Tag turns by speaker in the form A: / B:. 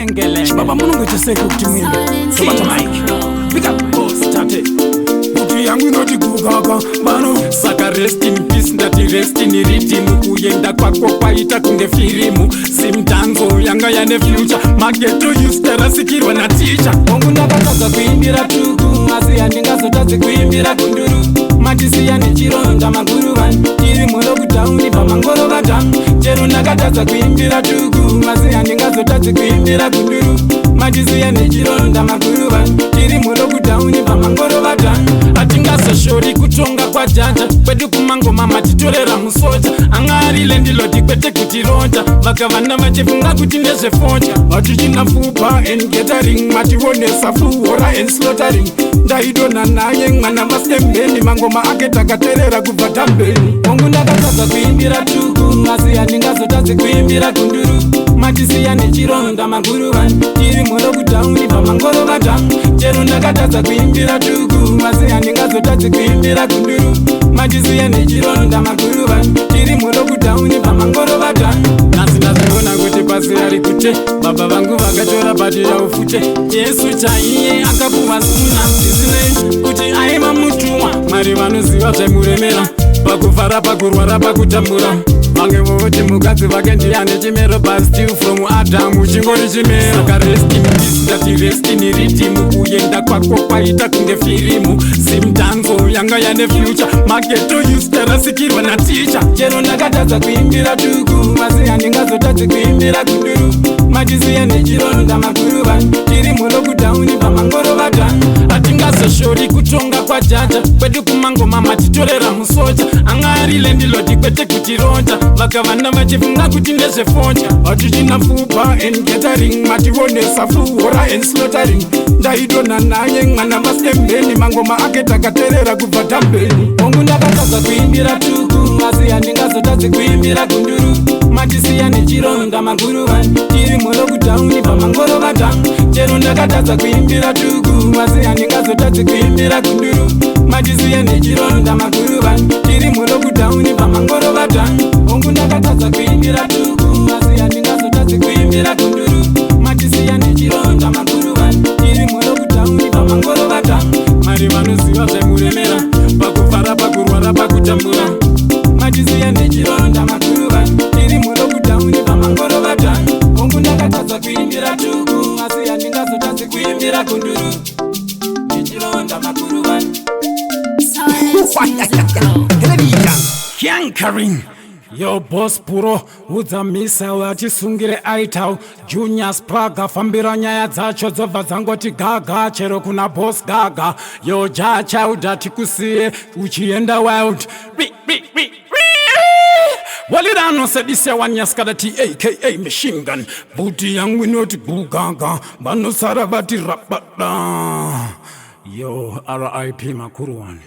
A: Engele
B: Baba mungu cheseko kuti mwimbe Sobata Mike Pick up boss tate Kuti yangu inoti kukaka Bano
A: Saka rest in peace ndati rest in rhythm Kuyenda kwako kwaita kunge firimu Simtanzo yanga yane future Mageto yustera sikirwa na teacher Mungu ndakataza kuimbira tuku Asi handingazotazi kuimbira kunduru Matisiya nechironda maguruvani Tiri mulo kutauni pamangoro vatamu Chero ndakataza kuimbira tuku Asi handingazotazi kuimbira kunduru Matisiya nechironda maguruvani Tiri mulo kutauni pamangoro vatamu Hatingazoshori kutonga kwa jaja Kwedu kumangoma matitorera musoja Angarile ndiloti kwete kutironja Vakavanda vachifunga kuti ndezvefonja Vatichina fupa and gathering Mativonesa fuhora and slaughtering Ndaidona naye mwana masembeni Mangoma ake takaterera kubva tambeni Mungu ndakataza kuimbira tuku Asi handingazotazi kuimbira kunduru Matisiya nechironda maguruvani Tiri mulo kutauni pamangoro vatamu Chero ndakataza kuimbira tuku Asi handingazotazi kuimbira kunduru Matisiya nechironda maguruvani Tiri mulo kutauni pamangoro vatamu Nasi ndaziona kuti pasi ari kute Baba vangu vakatora pati ya ufute Yesu chaiye akapuwa suna Tisinei kuti aima mutuwa Mari vanoziva zvaimuremera Pakufara pakurwara pakutambura Vange voti mukadzi vake ndiyane chimero But still from Adam chingori chimero Saka rest in peace ndati rest in rhythm Kuyenda kwako kwaita kunge firimu Simtanzo yanga yane future Mageto yustera sikirwa na teacher Chero ndakataza kuimbira tuku Asi handingazotazi kuimbira kunduru Matisiya nechironda maguruvani Tiri mulo kutauni pamangoro vatamu Hatingazoshori kutonga kwa jaja Kwedu kumangoma matitorera musoja Angarile ndiloti kwete kutironja Vakavanda vachifunga kuti ndezvefonja Vatichina fupa and gathering Mativonesa fuhora and slaughtering Ndaidona naye mwana masembeni Mangoma ake takaterera kubva tambeni Mungu ndakataza kuimbira tuku Asi handingazotazi kuimbira kunduru Matisiya nechironda maguruvani Tiri mulo kutauni pamangoro vatamu Chero ndakataza kuimbira tuku Asi handingazotazi kuimbira kunduru Matisiya nechironda maguruvani Tiri mulo kutauni pamangoro vatamu Mungu ndakataza kuimbira tuku Asi handingazotazi kuimbira kunduru Matisiya nechironda maguruvani Tiri mulo kutauni pamangoro vatamu Mari vanoziva zvaimuremera Pakufara pakurwara pakutambura Matisiya nechironda maguruvani Tiri mulo kutauni pamangoro vatamu Mungu ndakataza kuimbira tuku Asi handingazotazi kuimbira kunduru Nechironda maguruvani
B: Yankering Yo boss puro udzamisa watisungire aitau Junior Spraga fambira nyaya dzacho dzobva dzangoti gaga chero kuna boss gaga yo jacha udati kusiye uchienda wild walirano sedise wanyaskadati aka machine gun buti yangu inoti gugaga banosara vati rabada yo RIP Makuruwani.